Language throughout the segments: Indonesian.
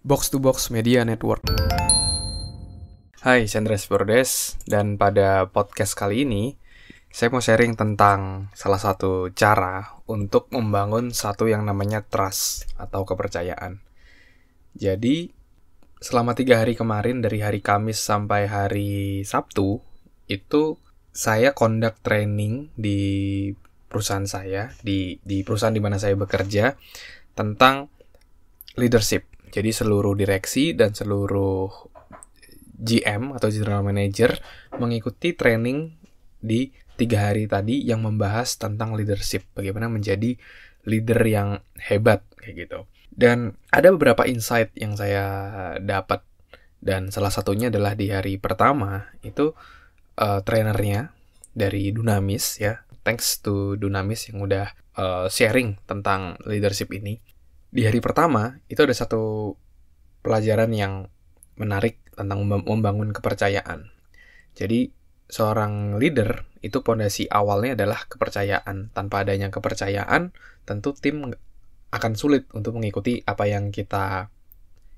Box to Box Media Network. Hai, Chandra Bordes, dan pada podcast kali ini saya mau sharing tentang salah satu cara untuk membangun satu yang namanya trust atau kepercayaan. Jadi, selama 3 hari kemarin dari hari Kamis sampai hari Sabtu, itu saya conduct training di perusahaan saya, di perusahaan di mana saya bekerja, tentang leadership. Jadi seluruh direksi dan seluruh GM atau General Manager mengikuti training di 3 hari tadi yang membahas tentang leadership. Bagaimana menjadi leader yang hebat, kayak gitu. Dan ada beberapa insight yang saya dapat. Dan salah satunya adalah di hari pertama, itu trainernya dari Dunamis ya. Thanks to Dunamis yang udah sharing tentang leadership ini. Di hari pertama, itu ada satu pelajaran yang menarik tentang membangun kepercayaan. Jadi, seorang leader, itu pondasi awalnya adalah kepercayaan. Tanpa adanya kepercayaan, tentu tim akan sulit untuk mengikuti apa yang kita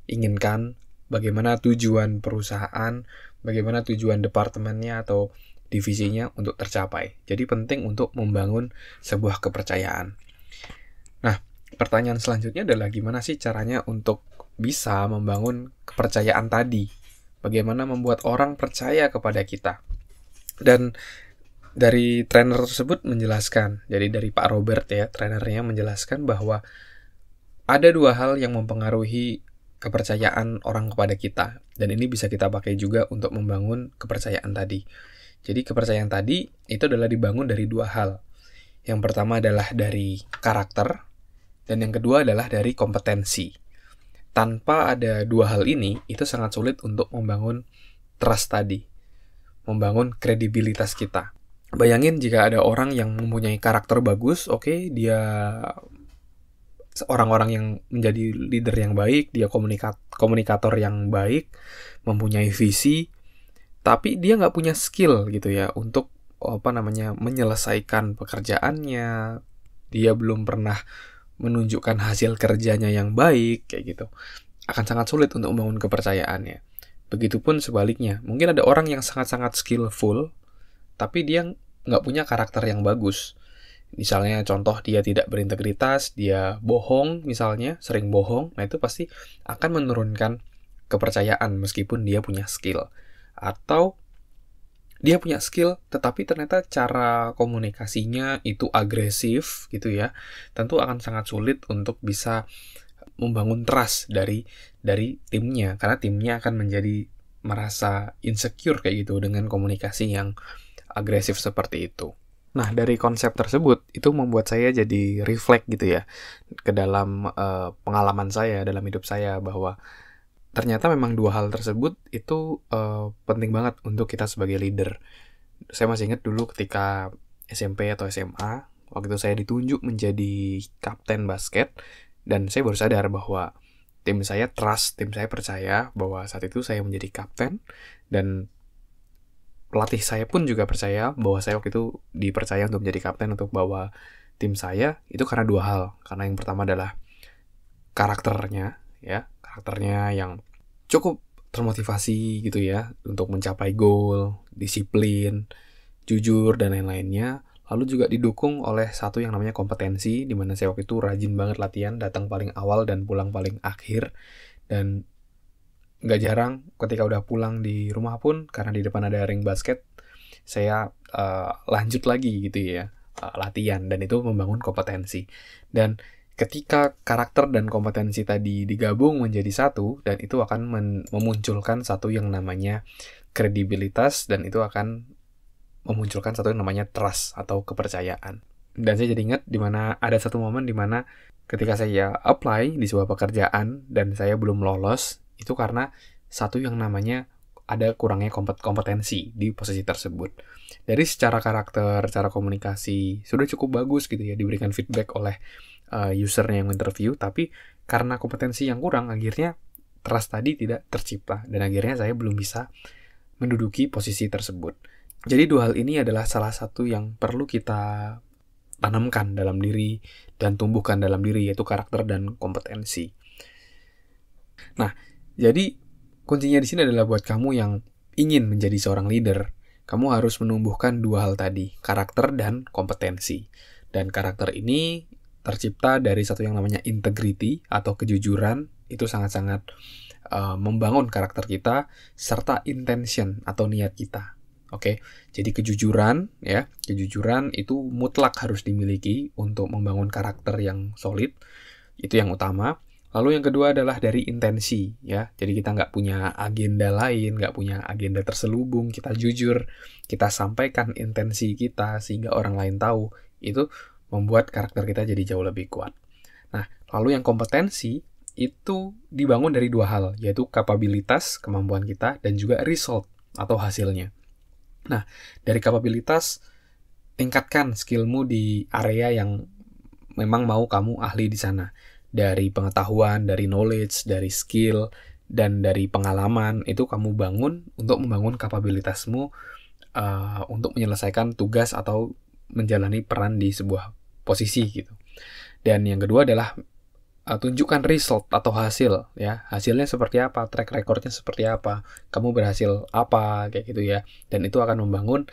inginkan, bagaimana tujuan perusahaan, bagaimana tujuan departemennya atau divisinya untuk tercapai. Jadi, penting untuk membangun sebuah kepercayaan. Nah, pertanyaan selanjutnya adalah gimana sih caranya untuk bisa membangun kepercayaan tadi? Bagaimana membuat orang percaya kepada kita? Dan dari trainer tersebut menjelaskan, jadi dari Pak Robert ya, trainernya menjelaskan bahwa ada 2 hal yang mempengaruhi kepercayaan orang kepada kita. Dan ini bisa kita pakai juga untuk membangun kepercayaan tadi. Jadi kepercayaan tadi itu adalah dibangun dari 2 hal. Yang pertama adalah dari karakter, dan yang kedua adalah dari kompetensi. Tanpa ada 2 hal ini, itu sangat sulit untuk membangun trust tadi. Membangun kredibilitas kita. Bayangin jika ada orang yang mempunyai karakter bagus, oke, dia orang-orang yang menjadi leader yang baik, dia komunikator yang baik, mempunyai visi, tapi dia nggak punya skill gitu ya untuk menyelesaikan pekerjaannya. Dia belum pernah menunjukkan hasil kerjanya yang baik, kayak gitu. Akan sangat sulit untuk membangun kepercayaannya. Begitupun sebaliknya. Mungkin ada orang yang sangat-sangat skillful, tapi dia nggak punya karakter yang bagus. Misalnya contoh dia tidak berintegritas, dia bohong misalnya, sering bohong, nah itu pasti akan menurunkan kepercayaan meskipun dia punya skill. Atau dia punya skill, tetapi ternyata cara komunikasinya itu agresif gitu ya. Tentu akan sangat sulit untuk bisa membangun trust dari timnya. Karena timnya akan menjadi merasa insecure kayak gitu dengan komunikasi yang agresif seperti itu. Nah, dari konsep tersebut, itu membuat saya jadi reflect gitu ya, ke dalam pengalaman saya, dalam hidup saya, bahwa ternyata memang 2 hal tersebut itu penting banget untuk kita sebagai leader. Saya masih ingat dulu ketika SMP atau SMA, waktu itu saya ditunjuk menjadi kapten basket, dan saya baru sadar bahwa tim saya percaya bahwa saat itu saya menjadi kapten, dan pelatih saya pun juga percaya bahwa saya waktu itu dipercaya untuk menjadi kapten untuk bawa tim saya, itu karena 2 hal. Karena yang pertama adalah karakternya yang cukup termotivasi gitu ya untuk mencapai goal, disiplin, jujur dan lain-lainnya. Lalu juga didukung oleh satu yang namanya kompetensi, di mana saya waktu itu rajin banget latihan, datang paling awal dan pulang paling akhir. Dan nggak jarang ketika udah pulang di rumah pun, karena di depan ada ring basket, saya lanjut lagi gitu ya latihan, dan itu membangun kompetensi. Dan ketika karakter dan kompetensi tadi digabung menjadi satu, dan itu akan memunculkan satu yang namanya kredibilitas, dan itu akan memunculkan satu yang namanya trust atau kepercayaan. Dan saya jadi ingat dimana ada satu momen dimana ketika saya apply di sebuah pekerjaan dan saya belum lolos, itu karena satu yang namanya ada kurangnya kompetensi di posisi tersebut. Dari secara karakter, cara komunikasi sudah cukup bagus gitu ya, diberikan feedback oleh usernya yang interview, tapi karena kompetensi yang kurang, akhirnya trust tadi tidak tercipta, dan akhirnya saya belum bisa menduduki posisi tersebut. Jadi 2 hal ini adalah salah satu yang perlu kita tanamkan dalam diri dan tumbuhkan dalam diri, yaitu karakter dan kompetensi. Nah, Jadi kuncinya di sini adalah buat kamu yang ingin menjadi seorang leader, kamu harus menumbuhkan dua hal tadi, karakter dan kompetensi. Dan karakter ini tercipta dari satu yang namanya integrity atau kejujuran, itu sangat-sangat membangun karakter kita, serta intention atau niat kita. Oke, jadi kejujuran itu mutlak harus dimiliki untuk membangun karakter yang solid, itu yang utama. Lalu yang kedua adalah dari intensi, ya. Jadi kita nggak punya agenda lain, nggak punya agenda terselubung, kita jujur, kita sampaikan intensi kita sehingga orang lain tahu. Itu membuat karakter kita jadi jauh lebih kuat. Nah, lalu yang kompetensi itu dibangun dari dua hal, yaitu kapabilitas, kemampuan kita, dan juga result atau hasilnya. Nah, dari kapabilitas, tingkatkan skillmu di area yang memang mau kamu ahli di sana. Dari pengetahuan, dari knowledge, dari skill, dan dari pengalaman, itu kamu bangun untuk membangun kapabilitasmu untuk menyelesaikan tugas atau menjalani peran di sebuah posisi gitu. Dan yang kedua adalah tunjukkan result atau hasil, ya. Hasilnya seperti apa, track recordnya seperti apa, kamu berhasil apa, kayak gitu ya. Dan itu akan membangun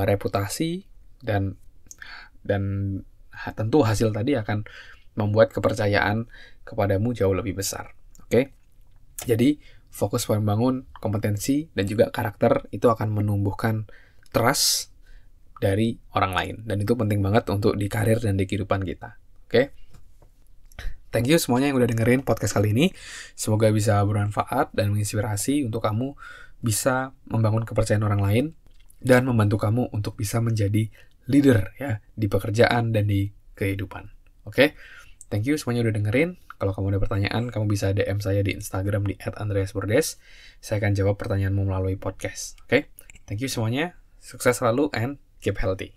reputasi dan tentu hasil tadi akan membuat kepercayaan kepadamu jauh lebih besar. Oke? Jadi fokus membangun kompetensi dan juga karakter itu akan menumbuhkan trust dari orang lain, dan itu penting banget untuk di karir dan di kehidupan kita. Oke? Thank you semuanya yang udah dengerin podcast kali ini. Semoga bisa bermanfaat dan menginspirasi untuk kamu bisa membangun kepercayaan orang lain dan membantu kamu untuk bisa menjadi leader ya di pekerjaan dan di kehidupan. Oke? Thank you semuanya udah dengerin. Kalau kamu ada pertanyaan, kamu bisa DM saya di Instagram di @andreasbordes. Saya akan jawab pertanyaanmu melalui podcast. Oke? Thank you semuanya. Sukses selalu and keep healthy.